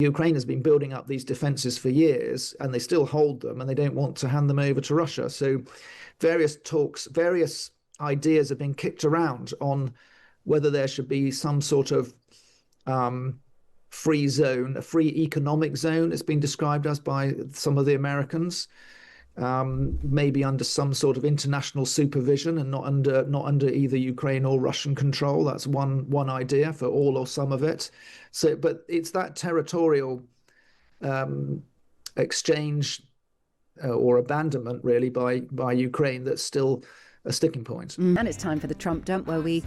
Ukraine has been building up these defenses for years, and they still hold them, and they don't want to hand them over to Russia. So various talks, various ideas have been kicked around on whether there should be some sort of free zone, a free economic zone, it's been described as by some of the Americans, maybe under some sort of international supervision and not under either Ukraine or Russian control. That's one idea for all or some of it. So, but it's that territorial exchange or abandonment, really, by Ukraine that's still a sticking point. And it's time for the Trump dump, where we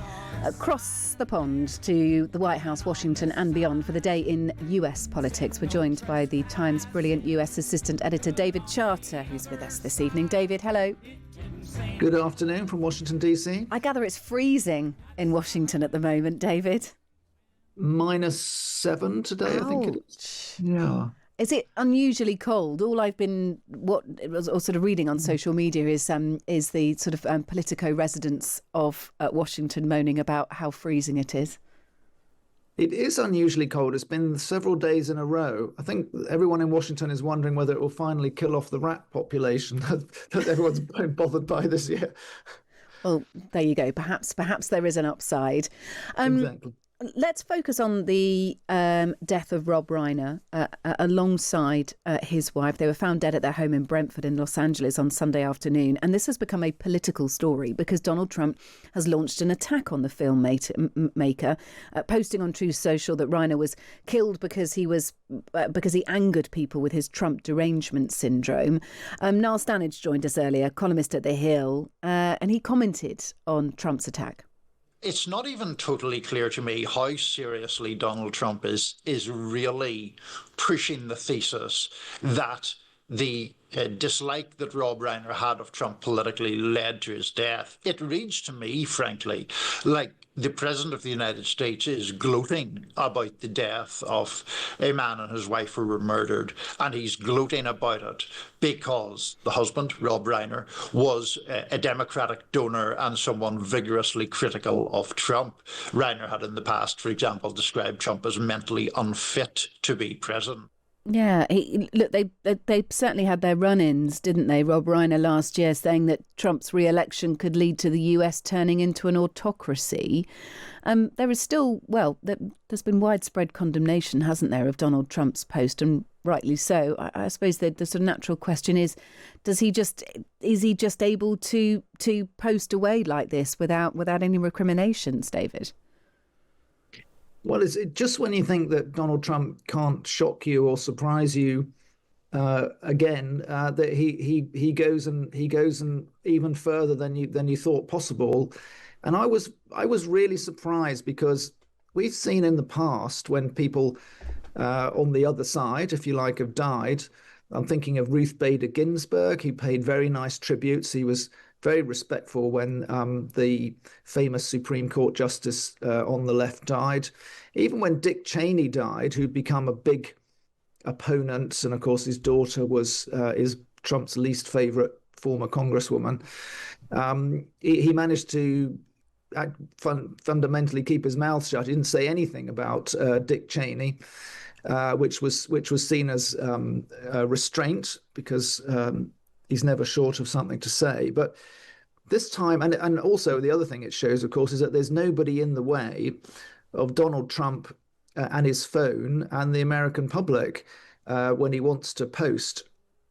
cross the pond to the White House, Washington and beyond for the day in US politics. We're joined by the Times' brilliant US assistant editor, David Charter, who's with us this evening. David, hello. Good afternoon from Washington, D.C. I gather it's freezing in Washington at the moment, David. -7 today, Ouch. I think it is. Yeah. Is it unusually cold? All I've been sort of reading on social media is the sort of Politico residents of Washington moaning about how freezing it is. It is unusually cold. It's been several days in a row. I think everyone in Washington is wondering whether it will finally kill off the rat population that everyone's been bothered by this year. Well, there you go. Perhaps there is an upside. Exactly. Let's focus on the death of Rob Reiner alongside his wife. They were found dead at their home in Brentford in Los Angeles on Sunday afternoon. And this has become a political story because Donald Trump has launched an attack on the filmmaker, posting on Truth Social that Reiner was killed because he angered people with his Trump derangement syndrome. Niall Stanage joined us earlier, columnist at The Hill, and he commented on Trump's attack. It's not even totally clear to me how seriously Donald Trump is really pushing the thesis that the dislike that Rob Reiner had of Trump politically led to his death. It reads to me, frankly, like the President of the United States is gloating about the death of a man and his wife who were murdered, and he's gloating about it because the husband, Rob Reiner, was a Democratic donor and someone vigorously critical of Trump. Reiner had in the past, for example, described Trump as mentally unfit to be president. Yeah, they certainly had their run-ins, didn't they? Rob Reiner last year saying that Trump's re-election could lead to the US turning into an autocracy. There is still, there's been widespread condemnation, hasn't there, of Donald Trump's post, and rightly so. I suppose the sort of natural question is he just able to post away like this without any recriminations, David? Well, is it just when you think that Donald Trump can't shock you or surprise you again, that he goes and even further than you thought possible? And I was really surprised because we've seen in the past when people on the other side, if you like, have died. I'm thinking of Ruth Bader Ginsburg. He paid very nice tributes. He was very respectful when the famous Supreme Court justice on the left died. Even when Dick Cheney died, who'd become a big opponent, and of course his daughter is Trump's least favorite former congresswoman, he managed to fundamentally keep his mouth shut. He didn't say anything about Dick Cheney, which was seen as a restraint because he's never short of something to say. But this time, and also the other thing it shows, of course, is that there's nobody in the way of Donald Trump and his phone and the American public when he wants to post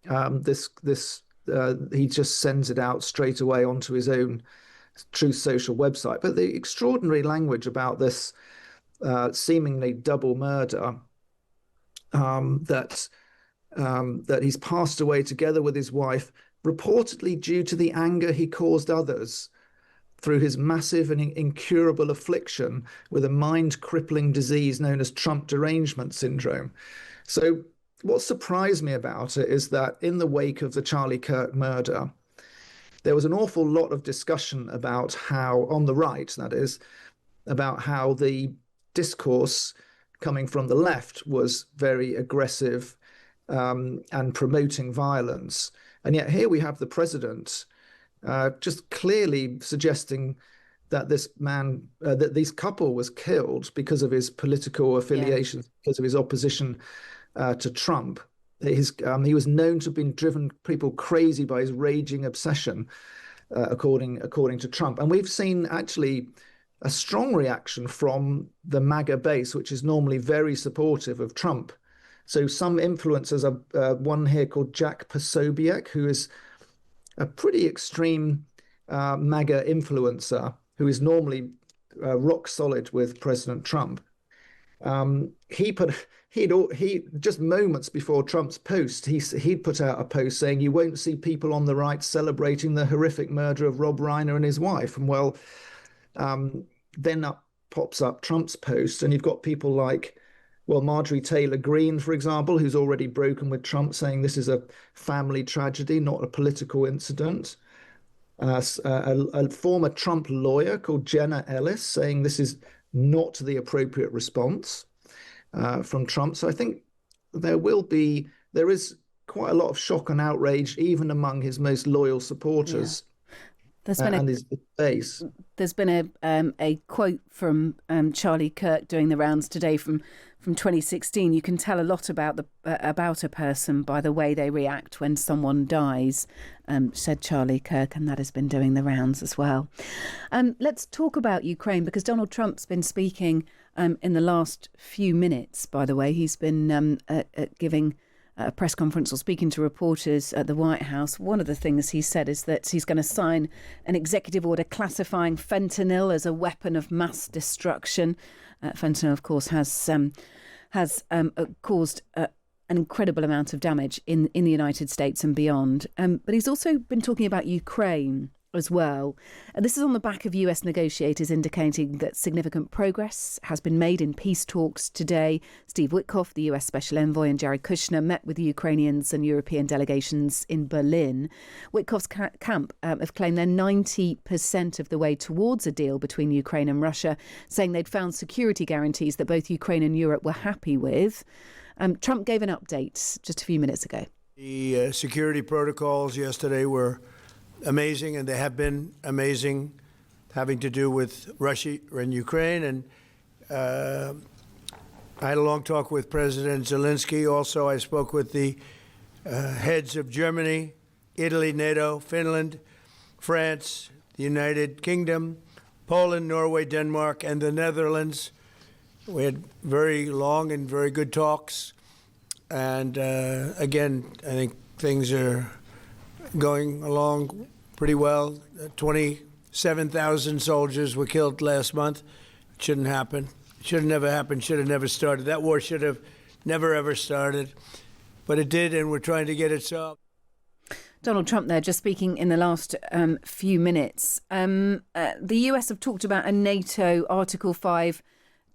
he just sends it out straight away onto his own Truth Social website. But the extraordinary language about this seemingly double murder, that he's passed away together with his wife, reportedly due to the anger he caused others through his massive and incurable affliction with a mind-crippling disease known as Trump derangement syndrome. So what surprised me about it is that in the wake of the Charlie Kirk murder, there was an awful lot of discussion about how, on the right, that is, about how the discourse coming from the left was very aggressive and promoting violence. And yet here we have the president just clearly suggesting that this couple was killed because of his political affiliations, because of his opposition to Trump. He was known to have been driven people crazy by his raging obsession, according to Trump. And we've seen actually a strong reaction from the MAGA base, which is normally very supportive of Trump. So some influencers are one here called Jack Posobiec, who is a pretty extreme MAGA influencer who is normally rock solid with President Trump. He just moments before Trump's post, he'd put out a post saying you won't see people on the right celebrating the horrific murder of Rob Reiner and his wife. And well, then up pops up Trump's post, and you've got people like, well, Marjorie Taylor Greene, for example, who's already broken with Trump, saying this is a family tragedy, not a political incident. A former Trump lawyer called Jenna Ellis saying this is not the appropriate response from Trump. So I think there is quite a lot of shock and outrage even among his most loyal supporters. Yeah. And his base. There's been a quote from Charlie Kirk doing the rounds today from 2016. You can tell a lot about a person by the way they react when someone dies, said Charlie Kirk, and that has been doing the rounds as well. Let's talk about Ukraine, because Donald Trump's been speaking in the last few minutes, by the way. He's been giving a press conference or speaking to reporters at the White House. One of the things he said is that he's going to sign an executive order classifying fentanyl as a weapon of mass destruction. Fentanyl, of course, has caused an incredible amount of damage in the United States and beyond. But he's also been talking about Ukraine as well. This is on the back of US negotiators indicating that significant progress has been made in peace talks today. Steve Witkoff, the US Special Envoy, and Jared Kushner met with the Ukrainians and European delegations in Berlin. Witkoff's camp have claimed they're 90% of the way towards a deal between Ukraine and Russia, saying they'd found security guarantees that both Ukraine and Europe were happy with. Trump gave an update just a few minutes ago. The security protocols yesterday were amazing, and they have been amazing, having to do with Russia and Ukraine. And I had a long talk with President Zelensky. Also, I spoke with the heads of Germany, Italy, NATO, Finland, France, the United Kingdom, Poland, Norway, Denmark, and the Netherlands. We had very long and very good talks. And again, I think things are going along pretty well. 27,000 soldiers were killed last month. It shouldn't happen. It should have never happened. Should have never started. That war should have never, ever started. But it did, and we're trying to get it solved. Donald Trump there, just speaking in the last few minutes. The US have talked about a NATO Article 5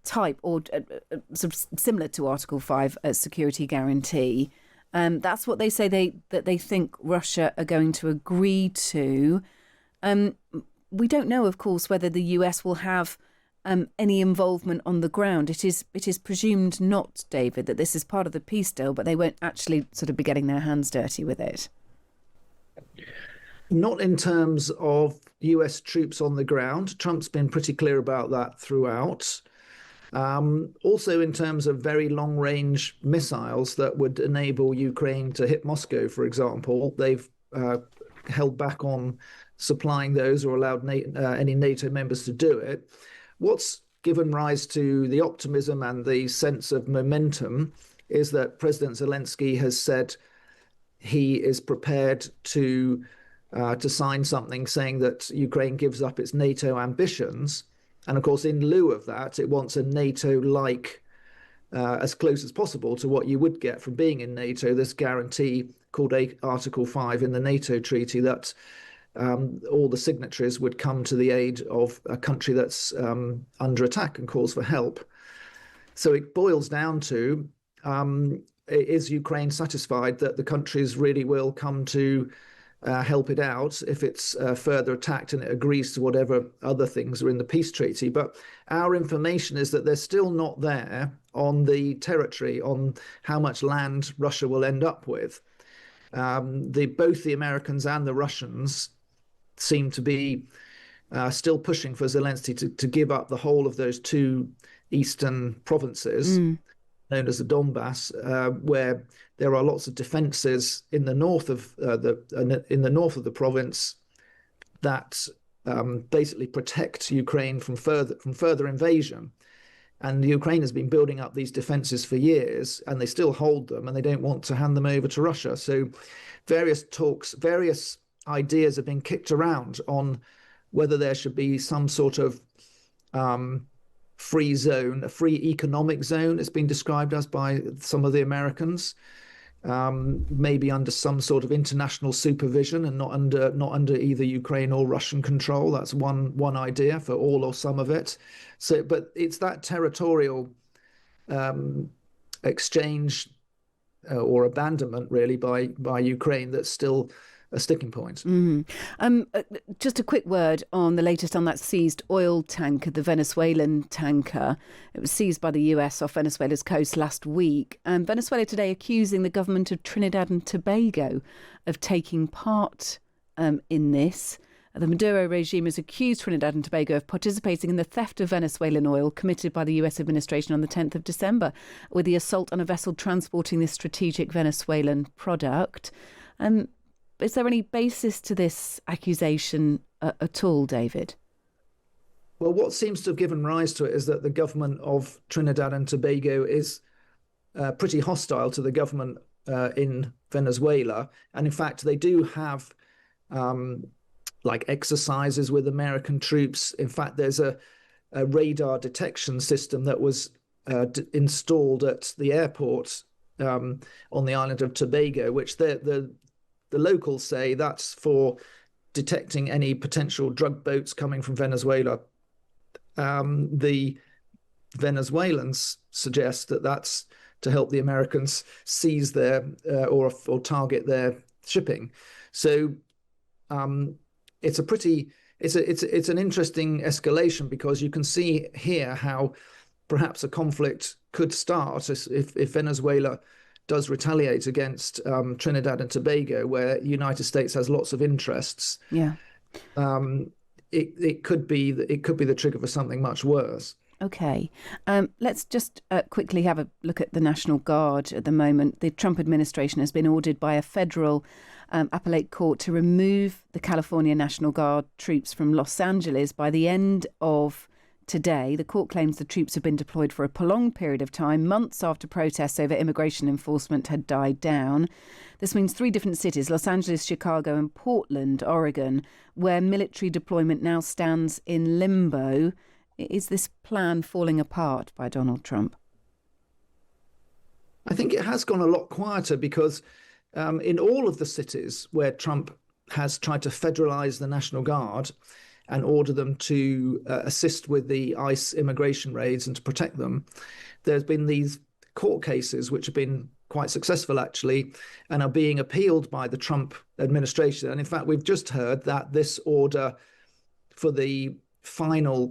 type, or sort of similar to Article 5 security guarantee. That's what they say that they think Russia are going to agree to. We don't know, of course, whether the US will have any involvement on the ground. It is presumed not, David, that this is part of the peace deal, but they won't actually sort of be getting their hands dirty with it. Not in terms of US troops on the ground. Trump's been pretty clear about that throughout. Also in terms of very long-range missiles that would enable Ukraine to hit Moscow, for example, they've held back on supplying those or allowed any NATO members to do it. What's given rise to the optimism and the sense of momentum is that President Zelensky has said he is prepared to sign something saying that Ukraine gives up its NATO ambitions. And of course, in lieu of that, it wants a NATO-like, as close as possible to what you would get from being in NATO, this guarantee called Article 5 in the NATO treaty that all the signatories would come to the aid of a country that's under attack and calls for help. So it boils down to, is Ukraine satisfied that the countries really will come to help it out if it's further attacked and it agrees to whatever other things are in the peace treaty? But our information is that they're still not there on the territory, on how much land Russia will end up with. Both the Americans and the Russians seem to be still pushing for Zelensky to give up the whole of those two eastern provinces, known as the Donbass, where there are lots of defences in the north of the province that basically protect Ukraine from further invasion. And Ukraine has been building up these defences for years, and they still hold them, and they don't want to hand them over to Russia. So various ideas have been kicked around on whether there should be some sort of free zone, a free economic zone, it's been described as by some of the Americans, maybe under some sort of international supervision and not under either Ukraine or Russian control. That's one idea for all or some of it. So, but it's that territorial exchange or abandonment, really, by Ukraine that's still a sticking point. Just a quick word on the latest on that seized oil tanker, the Venezuelan tanker. It was seized by the US off Venezuela's coast last week. Venezuela today accusing the government of Trinidad and Tobago of taking part in this. The Maduro regime has accused Trinidad and Tobago of participating in the theft of Venezuelan oil committed by the US administration on the 10th of December with the assault on a vessel transporting this strategic Venezuelan product. Is there any basis to this accusation at all, David? Well, what seems to have given rise to it is that the government of Trinidad and Tobago is pretty hostile to the government in Venezuela. And in fact, they do have like exercises with American troops. In fact, there's a radar detection system that was installed at the airport on the island of Tobago, which the locals say that's for detecting any potential drug boats coming from Venezuela. The Venezuelans suggest that that's to help the Americans seize their or target their shipping. So it's an interesting escalation, because you can see here how perhaps a conflict could start if Venezuela does retaliate against Trinidad and Tobago, where the United States has lots of interests. Yeah, it could be the trigger for something much worse. Okay, let's just quickly have a look at the National Guard at the moment. The Trump administration has been ordered by a federal appellate court to remove the California National Guard troops from Los Angeles by the end of today. The court claims the troops have been deployed for a prolonged period of time, months after protests over immigration enforcement had died down. This means 3 different cities, Los Angeles, Chicago and Portland, Oregon, where military deployment now stands in limbo. Is this plan falling apart by Donald Trump? I think it has gone a lot quieter, because in all of the cities where Trump has tried to federalize the National Guard and order them to assist with the ICE immigration raids and to protect them, there's been these court cases which have been quite successful, actually, and are being appealed by the Trump administration. And in fact, we've just heard that this order for the final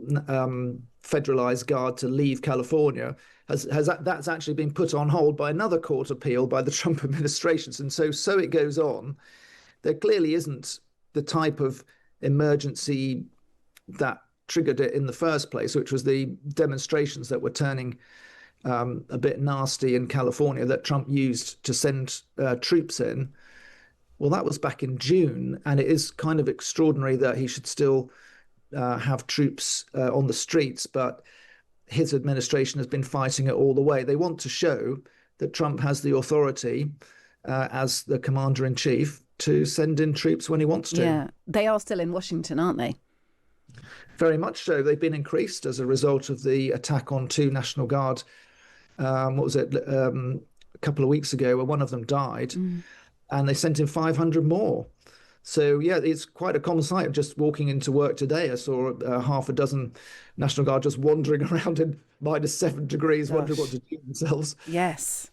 federalized guard to leave California that's actually been put on hold by another court appeal by the Trump administration. And so it goes on. There clearly isn't the type of emergency that triggered it in the first place, which was the demonstrations that were turning a bit nasty in California that Trump used to send troops in. Well, that was back in June, and it is kind of extraordinary that he should still have troops on the streets, but his administration has been fighting it all the way. They want to show that Trump has the authority as the commander-in-chief to send in troops when he wants to. Yeah, they are still in Washington, aren't they? Very much so. They've been increased as a result of the attack on 2 National Guard, a couple of weeks ago, where one of them died, and they sent in 500 more. So, yeah, it's quite a common sight. Just walking into work today, I saw half a dozen National Guard just wandering around in -7 degrees, wondering what to do themselves. Yes.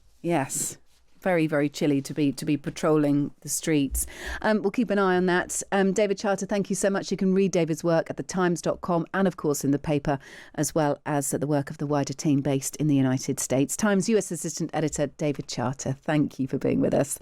Very, very chilly to be patrolling the streets. We'll keep an eye on that. David Charter, thank you so much. You can read David's work at thetimes.com and, of course, in the paper, as well as the work of the wider team based in the United States. Times US Assistant Editor David Charter, thank you for being with us.